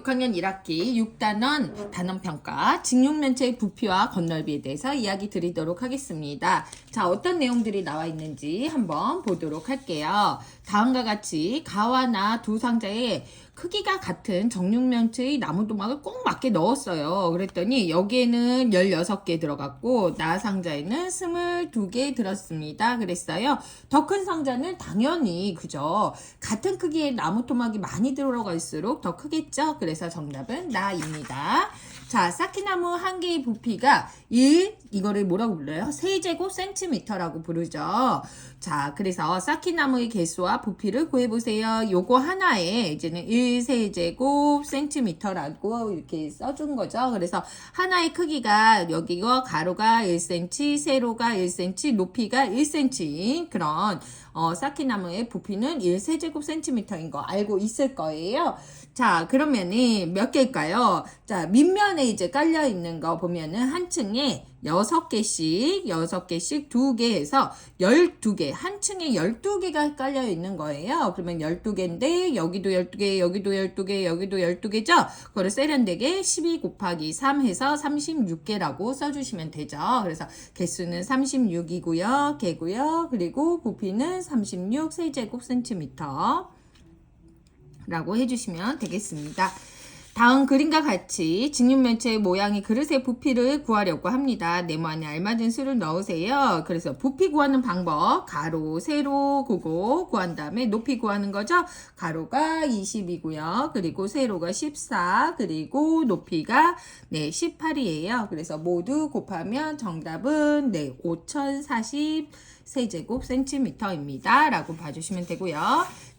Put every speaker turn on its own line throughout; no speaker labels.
6학년 1학기 6단원 단원평가 직육면체의 부피와 건널비에 대해서 이야기 드리도록 하겠습니다. 자, 어떤 내용들이 나와 있는지 한번 보도록 할게요. 다음과 같이 가와 나 두 상자에 크기가 같은 정육면체의 나무도막을 꼭 맞게 넣었어요. 그랬더니 여기에는 16개 들어갔고 나 상자에는 22개 들었습니다. 그랬어요. 더 큰 상자는 당연히 그죠. 같은 크기의 나무토막이 많이 들어갈수록 더 크겠죠. 그래서 정답은 나입니다. 자, 쌓기나무 한 개의 부피가 이거를 뭐라고 불러요? 세제곱 센티미터라고 부르죠. 자, 그래서 쌓기나무의 개수와 부피를 구해보세요. 요거 하나에 이제는 1세제곱 센티미터라고 이렇게 써준 거죠. 그래서 하나의 크기가 여기가 가로가 1cm, 세로가 1cm, 높이가 1cm 그런 쌓기나무의 부피는 1세제곱 센티미터인 거 알고 있을 거예요. 자, 그러면은 몇 개일까요? 자, 밑면에 이제 깔려 있는 거 보면은 한 층에 6개씩 2개 해서 12개, 한 층에 12개가 깔려 있는 거예요. 그러면 12개인데 여기도 12개, 여기도 12개, 여기도 12개죠? 그거를 세련되게 12 곱하기 3 해서 36개라고 써주시면 되죠. 그래서 개수는 36이고요. 개고요. 그리고 부피는 36 세제곱 센티미터 라고 해주시면 되겠습니다. 다음 그림과 같이 직육면체의 모양의 그릇의 부피를 구하려고 합니다. 네모안에 알맞은 수를 넣으세요. 그래서 부피 구하는 방법 가로, 세로 그거 구한 다음에 높이 구하는 거죠. 가로가 20이고요. 그리고 세로가 14 그리고 높이가 18이에요. 그래서 모두 곱하면 정답은 5040 세제곱 센티미터입니다. 라고 봐주시면 되고요.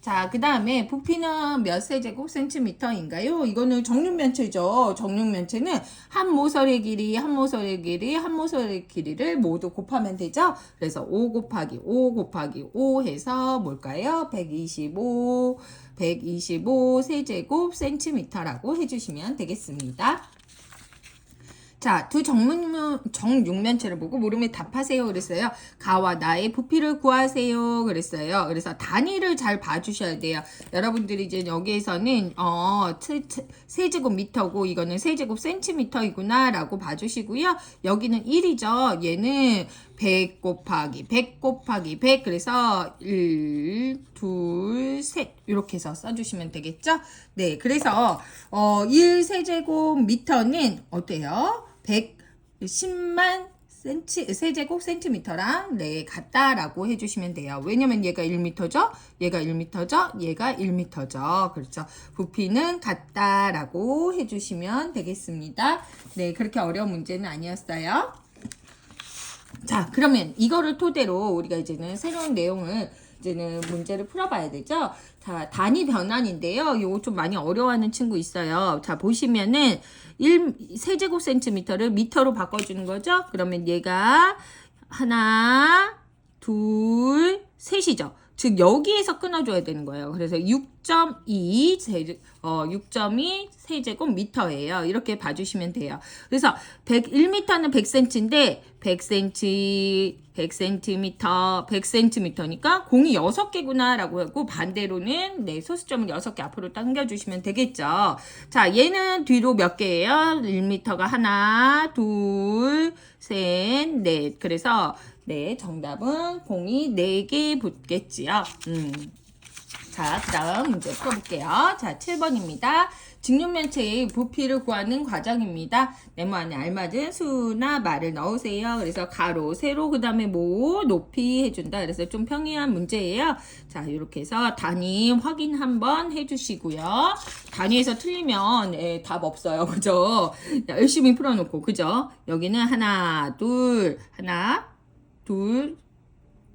자, 그 다음에 부피는 몇 세제곱 센티미터인가요? 이거는 정육면체죠. 정육면체는 한 모서리 길이, 한 모서리 길이, 한 모서리 길이를 모두 곱하면 되죠. 그래서 5 곱하기 5 곱하기 5 해서 뭘까요? 125 세제곱 센티미터라고 해주시면 되겠습니다. 자, 두 정육면체를 보고 물음에 답하세요 그랬어요. 가와 나의 부피를 구하세요 그랬어요. 그래서 단위를 잘 봐주셔야 돼요. 여러분들이 이제 여기에서는 세제곱 미터고 이거는 세제곱 센티미터이구나 라고 봐주시고요. 여기는 1이죠. 얘는 100 곱하기 100 곱하기 100 그래서 1, 2, 셋 이렇게 해서 써주시면 되겠죠. 네, 그래서 1세제곱 미터는 어때요? 110만 세제곱 센티미터랑 같다라고 해주시면 돼요. 왜냐면 얘가 1m죠? 얘가 1m죠? 얘가 1m죠. 그렇죠. 부피는 같다라고 해주시면 되겠습니다. 네, 그렇게 어려운 문제는 아니었어요. 자, 그러면 이거를 토대로 우리가 이제는 새로운 내용을 이제는 문제를 풀어봐야 되죠. 자, 단위 변환인데요. 요거 좀 많이 어려워하는 친구 있어요. 자, 보시면은 세제곱 센티미터를 미터로 바꿔주는 거죠. 그러면 얘가 하나, 둘, 셋이죠. 즉 여기에서 끊어줘야 되는 거예요. 그래서 6.2 세제곱 미터예요. 이렇게 봐주시면 돼요. 그래서 1m는 100cm인데 100cm니까 공이 6개구나 라고 하고 반대로는 소수점을 6개 앞으로 당겨주시면 되겠죠. 자, 얘는 뒤로 몇 개예요? 1m가 하나, 둘, 셋, 넷. 그래서 정답은 공이 4개 붙겠지요. 자, 그 다음 문제 풀어볼게요. 자, 7번입니다. 직육면체의 부피를 구하는 과정입니다. 네모안에 알맞은 수나 말을 넣으세요. 그래서 가로, 세로, 그 다음에 높이 해준다. 그래서 좀 평이한 문제예요. 자, 이렇게 해서 단위 확인 한번 해주시고요. 단위에서 틀리면 답 없어요. 그죠? 열심히 풀어놓고, 그죠? 여기는 하나, 둘,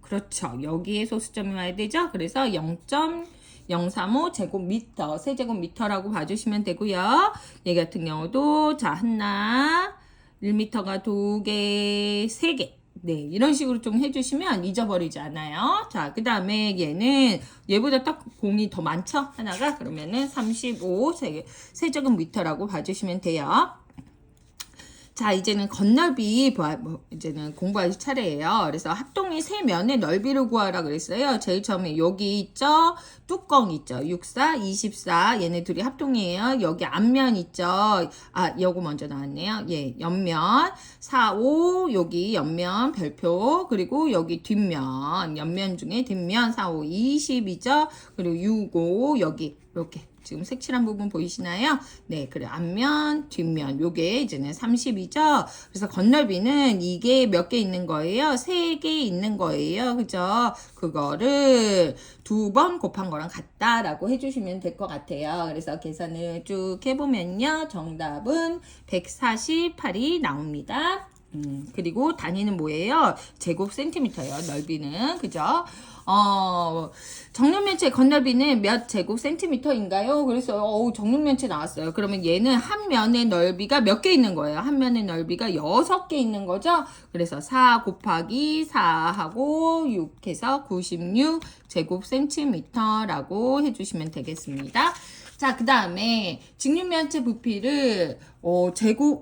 그렇죠. 여기에 소수점이 와야 되죠. 그래서 0.035 제곱미터, 세제곱미터라고 봐주시면 되고요. 얘 같은 경우도 자, 하나, 1m가 2개, 3개. 네, 이런 식으로 좀 해주시면 잊어버리지 않아요. 자, 그 다음에 얘보다 딱 공이 더 많죠? 하나가. 그러면은 35 세제곱미터라고 봐주시면 돼요. 자, 이제는 건널비 이제는 공부할 차례예요. 그래서 합동이 세 면의 넓이를 구하라 그랬어요. 제일 처음에 여기 있죠. 뚜껑 있죠. 64, 24. 얘네 둘이 합동이에요. 여기 앞면 있죠. 아, 요거 먼저 나왔네요. 예, 옆면. 4, 5. 여기 옆면 별표. 그리고 여기 뒷면. 옆면 중에 뒷면 4, 5, 20이죠. 그리고 6, 5. 여기 이렇게. 지금 색칠한 부분 보이시나요? 네, 그래 앞면, 뒷면 요게 이제는 30이죠. 그래서 건널비는 이게 몇 개 있는 거예요? 3개 있는 거예요. 그죠? 그거를 2번 곱한 거랑 같다라고 해주시면 될 것 같아요. 그래서 계산을 쭉 해보면요. 정답은 148이 나옵니다. 그리고 단위는 뭐예요? 제곱 센티미터예요. 넓이는. 그죠? 정육면체 건널비는 몇 제곱 센티미터인가요? 그래서 정육면체 나왔어요. 그러면 얘는 한 면의 넓이가 몇 개 있는 거예요? 한 면의 넓이가 6개 있는 거죠? 그래서 4 곱하기 4하고 6 해서 96 제곱 센티미터라고 해주시면 되겠습니다. 자, 그 다음에 직육면체 부피를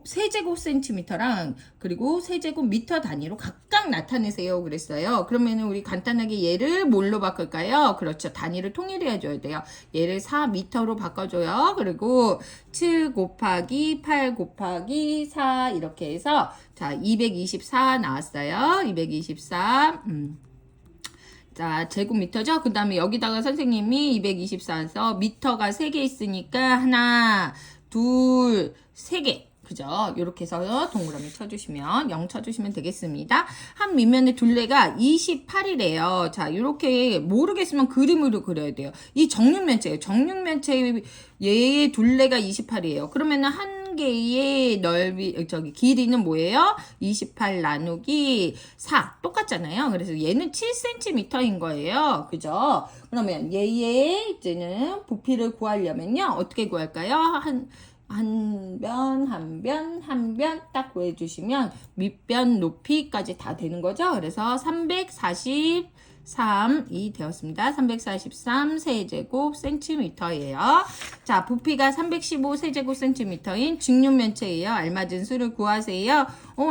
세제곱 센티미터랑 그리고 세제곱 미터 단위로 각각 나타내세요 그랬어요. 그러면은 우리 간단하게 얘를 뭘로 바꿀까요? 그렇죠. 단위를 통일해 줘야 돼요. 얘를 4미터로 바꿔줘요. 그리고 7 곱하기 8 곱하기 4 이렇게 해서 자, 224 나왔어요. 224. 자, 제곱미터죠? 그 다음에 여기다가 선생님이 224에서 미터가 3개 있으니까 하나, 둘, 3개. 그죠? 이렇게 해서 동그라미 쳐주시면 0 쳐주시면 되겠습니다. 한 밑면의 둘레가 28이래요. 자, 이렇게 모르겠으면 그림으로 그려야 돼요. 이 정육면체예요. 정육면체의 얘의 둘레가 28이에요. 그러면은 한 개의 길이는 뭐예요? 28 나누기 4 똑같잖아요. 그래서 얘는 7cm인 거예요. 그죠? 그러면 얘의 이제는 부피를 구하려면요 어떻게 구할까요? 한 변 딱 구해주시면 밑변 높이까지 다 되는 거죠. 그래서 343이 되었습니다. 343 세제곱 센티미터예요. 자, 부피가 315 세제곱 센티미터인 직육면체예요. 알맞은 수를 구하세요.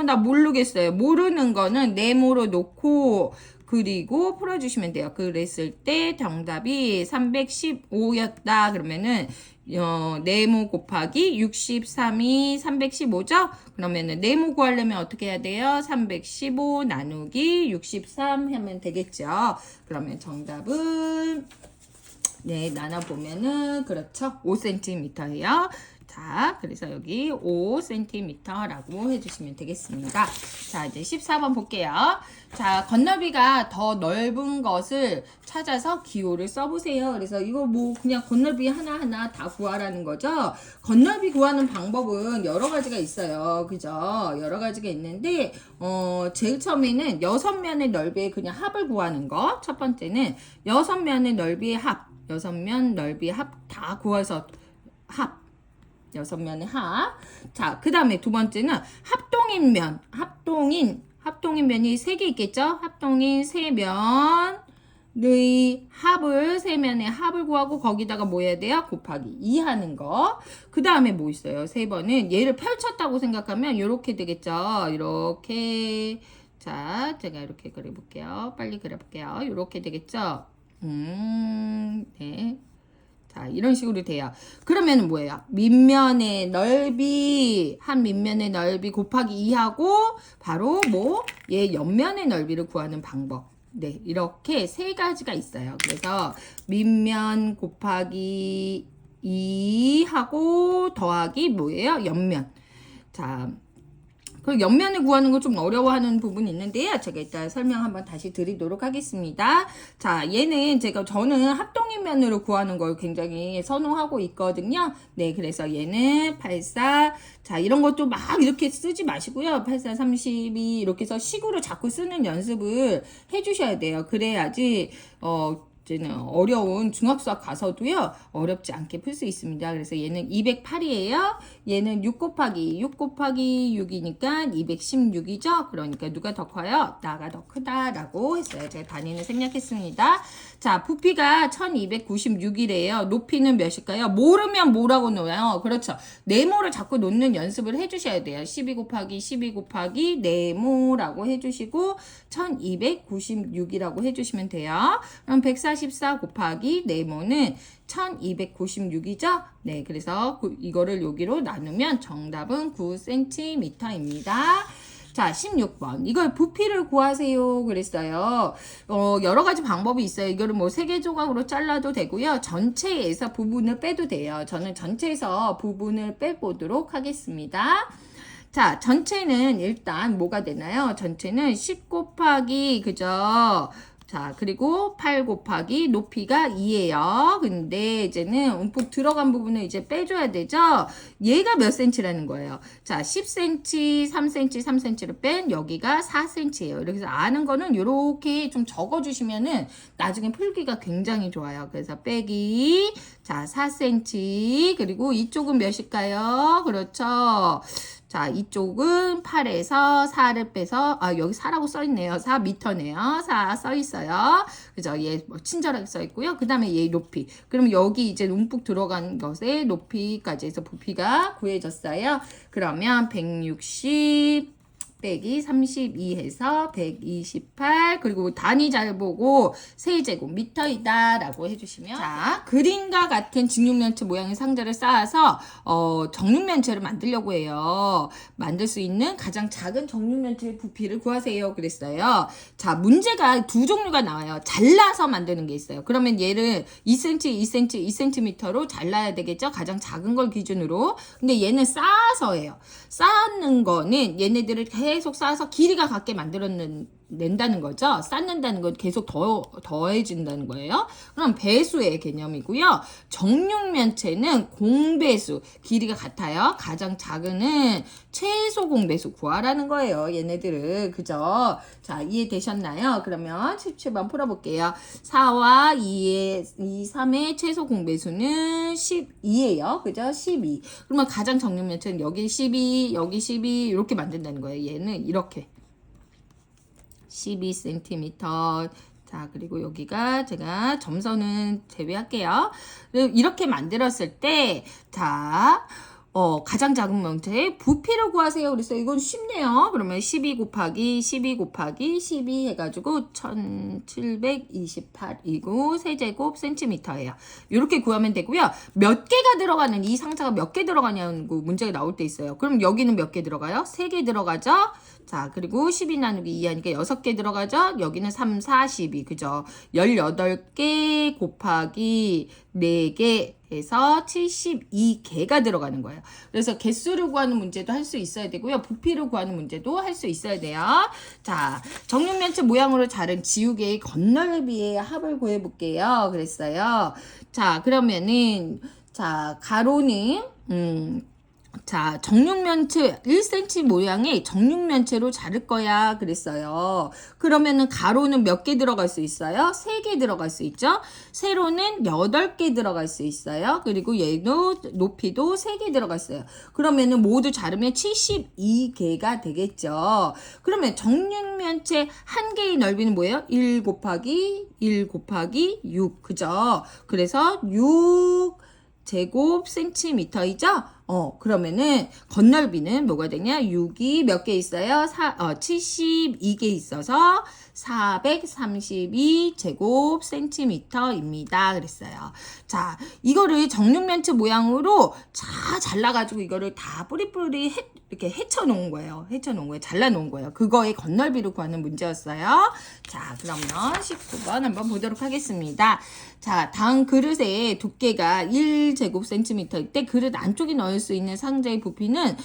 나 모르겠어요. 모르는 거는 네모로 놓고 그리고 풀어주시면 돼요. 그랬을 때 정답이 315였다. 그러면은 네모 곱하기 63이 315죠? 그러면은 네모 구하려면 어떻게 해야 돼요? 315 나누기 63 하면 되겠죠? 그러면 정답은 나눠보면은 그렇죠? 5cm예요. 자, 그래서 여기 5cm라고 해주시면 되겠습니다. 자, 이제 14번 볼게요. 자, 건널비가 더 넓은 것을 찾아서 기호를 써보세요. 그래서 이거 그냥 건널비 하나하나 다 구하라는 거죠. 건널비 구하는 방법은 여러 가지가 있어요. 그죠? 여러 가지가 있는데, 제일 처음에는 6면의 넓이의 그냥 합을 구하는 거. 첫 번째는 6면의 넓이의 합. 6면 넓이의 합 다 구해서 합. 6면의 합. 자, 그 다음에 두 번째는 합동인 면. 합동인 면이 3개 있겠죠? 합동인 3면의 합을, 3면의 합을 구하고 거기다가 뭐 해야 돼요? 곱하기 2 하는 거. 그 다음에 뭐 있어요? 3번은 얘를 펼쳤다고 생각하면 이렇게 되겠죠? 이렇게. 자, 제가 이렇게 그려볼게요. 빨리 그려볼게요. 이렇게 되겠죠? 네. 자, 이런 식으로 돼요. 그러면 뭐예요? 밑면의 넓이, 한 밑면의 넓이 곱하기 2하고, 바로 얘 옆면의 넓이를 구하는 방법. 네, 이렇게 세 가지가 있어요. 그래서 밑면 곱하기 2하고 더하기 뭐예요? 옆면. 자, 그 옆면을 구하는 거 좀 어려워하는 부분이 있는데요. 제가 이따 설명 한번 다시 드리도록 하겠습니다. 자, 저는 합동인 면으로 구하는 걸 굉장히 선호하고 있거든요. 네, 그래서 얘는 84. 자, 이런 것도 막 이렇게 쓰지 마시고요. 84, 32 이렇게 해서 식으로 자꾸 쓰는 연습을 해주셔야 돼요. 그래야지, 이제는 어려운 중학수학 가서도요 어렵지 않게 풀 수 있습니다. 그래서 얘는 208이에요. 얘는 6 곱하기 6이니까 216이죠. 그러니까 누가 더 커요? 나가 더 크다라고 했어요. 제가 단위는 생략했습니다. 자, 부피가 1296이래요. 높이는 몇일까요? 모르면 뭐라고 놓아요? 그렇죠. 네모를 자꾸 놓는 연습을 해주셔야 돼요. 12 곱하기 네모라고 해주시고 1296이라고 해주시면 돼요. 그럼 144 곱하기 네모는 1296이죠? 네, 그래서 이거를 여기로 나누면 정답은 9cm입니다. 자, 16번. 이걸 부피를 구하세요. 그랬어요. 여러 가지 방법이 있어요. 이거를 뭐 3개 조각으로 잘라도 되고요. 전체에서 부분을 빼도 돼요. 저는 전체에서 부분을 빼보도록 하겠습니다. 자, 전체는 일단 뭐가 되나요? 전체는 10 곱하기, 그죠? 자, 그리고 8 곱하기 높이가 2예요. 근데 이제는 움푹 들어간 부분을 이제 빼줘야 되죠? 얘가 몇 cm라는 거예요. 자, 10cm, 3cm, 3cm를 뺀 여기가 4cm예요. 그래서 아는 거는 이렇게 좀 적어주시면은 나중에 풀기가 굉장히 좋아요. 그래서 빼기, 자, 4cm, 그리고 이쪽은 몇일까요? 그렇죠. 자, 이쪽은 8에서 4를 빼서, 여기 4라고 써있네요. 4m네요. 4 써있어요. 그죠? 얘 친절하게 써있고요. 그 다음에 얘 높이. 그럼 여기 이제 움푹 들어간 것의 높이까지 해서 부피가 구해졌어요. 그러면 160, 빼기 32 해서 128, 그리고 단위 잘 보고 세제곱미터이다 라고 해주시면, 자, 그림과 같은 직육면체 모양의 상자를 쌓아서 정육면체를 만들려고 해요. 만들 수 있는 가장 작은 정육면체의 부피를 구하세요 그랬어요. 자, 문제가 두 종류가 나와요. 잘라서 만드는 게 있어요. 그러면 얘를 2cm, 2cm, 2cm로 잘라야 되겠죠? 가장 작은 걸 기준으로. 근데 얘는 쌓아서 해요. 쌓는 거는 얘네들을 계속 쌓아서 길이가 같게 낸다는 거죠. 쌓는다는 건 계속 더해진다는 거예요. 그럼 배수의 개념이고요. 정육면체는 공배수, 길이가 같아요. 가장 작은은 최소 공배수 구하라는 거예요. 얘네들을. 그죠? 자, 이해되셨나요? 그러면 17번 풀어볼게요. 4와 3의 최소 공배수는 12예요. 그죠? 12. 그러면 가장 정육면체는 여기 12, 여기 12 이렇게 만든다는 거예요. 얘는 이렇게. 12cm. 자, 그리고 여기가 제가 점선은 제외할게요. 이렇게 만들었을 때, 자, 가장 작은 면체의 부피를 구하세요. 그래서 이건 쉽네요. 그러면 12 곱하기 12 해가지고 1728이고 세제곱 센티미터예요. 이렇게 구하면 되고요. 몇 개가 들어가는, 이 상자가 몇 개 들어가냐는 문제가 나올 때 있어요. 그럼 여기는 몇 개 들어가요? 3개 들어가죠? 자, 그리고 12 나누기 2 하니까 6개 들어가죠? 여기는 3, 4, 12. 그죠? 18개 곱하기 4개 해서 72개가 들어가는 거예요. 그래서 개수를 구하는 문제도 할 수 있어야 되고요. 부피를 구하는 문제도 할 수 있어야 돼요. 자, 정육면체 모양으로 자른 지우개의 겉넓이의 합을 구해볼게요. 그랬어요. 자, 그러면은, 자, 가로는, 자, 정육면체 1cm 모양의 정육면체로 자를 거야 그랬어요. 그러면은 가로는 몇 개 들어갈 수 있어요? 3개 들어갈 수 있죠? 세로는 8개 들어갈 수 있어요. 그리고 얘도 높이도 3개 들어갔어요. 그러면은 모두 자르면 72개가 되겠죠. 그러면 정육면체 한 개의 넓이는 뭐예요? 1 곱하기 6. 그죠? 그래서 6 제곱 센티미터이죠? 그러면은 겉넓이는 뭐가 되냐? 6이 몇 개 있어요? 72개 있어서 432 제곱 센티미터입니다. 그랬어요. 자, 이거를 정육면체 모양으로 다 잘라가지고 이거를 다 뿌리뿌리 이렇게 헤쳐놓은 거예요. 잘라놓은 거예요. 그거의 겉넓이를 구하는 문제였어요. 자, 그러면 19번 한번 보도록 하겠습니다. 자, 다음 그릇의 두께가 1제곱센티미터일 때 그릇 안쪽에 넣을 수 있는 상자의 부피는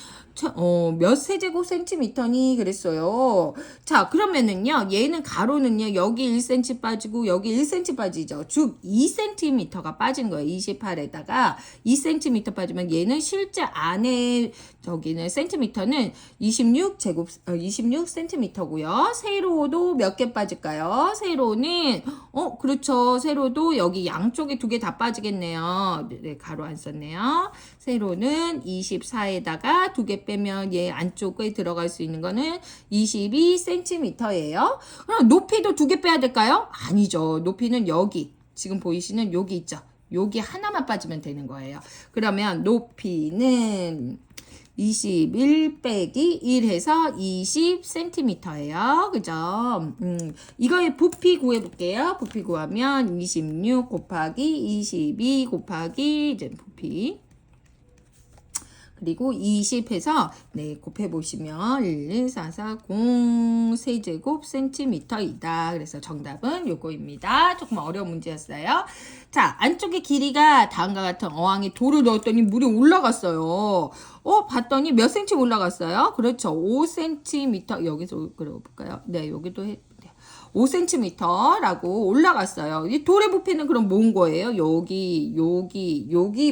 몇 세제곱 센티미터니 그랬어요. 자, 그러면은요, 얘는 가로는요, 여기 1cm 빠지고 여기 1cm 빠지죠. 즉 2cm가 빠진 거예요. 28에다가 2cm 빠지면 얘는 실제 안에 저기는 센티미터는 26cm고요. 세로도 몇 개 빠질까요? 세로는 그렇죠. 세로도 여기 양쪽에 2개 다 빠지겠네요. 네, 가로 안 썼네요. 세로는 24에다가 2개 빼면 얘 안쪽에 들어갈 수 있는 거는 22cm예요. 그럼 높이도 2개 빼야 될까요? 아니죠. 높이는 여기 지금 보이시는 여기 있죠. 여기 하나만 빠지면 되는 거예요. 그러면 높이는 21 빼기 1 해서 20cm예요. 그죠? 이거의 부피 구해볼게요. 부피 구하면 26 곱하기 22 곱하기 이제 부피 그리고 20 해서 네 곱해보시면 11440 세제곱 센티미터이다. 그래서 정답은 요거입니다. 조금 어려운 문제였어요. 자, 안쪽에 길이가 다음과 같은 어항에 돌을 넣었더니 물이 올라갔어요. 봤더니 몇 센치 올라갔어요? 그렇죠. 5cm 여기서 그려볼까요? 네, 여기도 5cm라고 올라갔어요. 이 돌의 부피는 그럼 뭔 거예요? 여기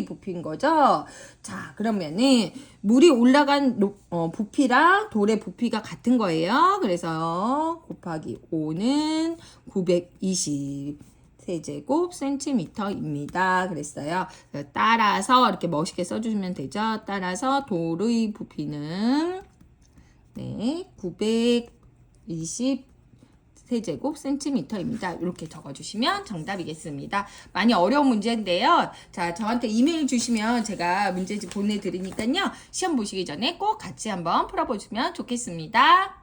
부피인 거죠? 자, 그러면은 물이 올라간 부피랑 돌의 부피가 같은 거예요. 그래서 곱하기 5는 920 세제곱 센티미터입니다. 그랬어요. 따라서 이렇게 멋있게 써주시면 되죠. 따라서 돌의 부피는 네, 920 세제곱 센티미터입니다. 이렇게 적어주시면 정답이겠습니다. 많이 어려운 문제인데요. 자, 저한테 이메일 주시면 제가 문제집 보내드리니까요. 시험 보시기 전에 꼭 같이 한번 풀어보시면 좋겠습니다.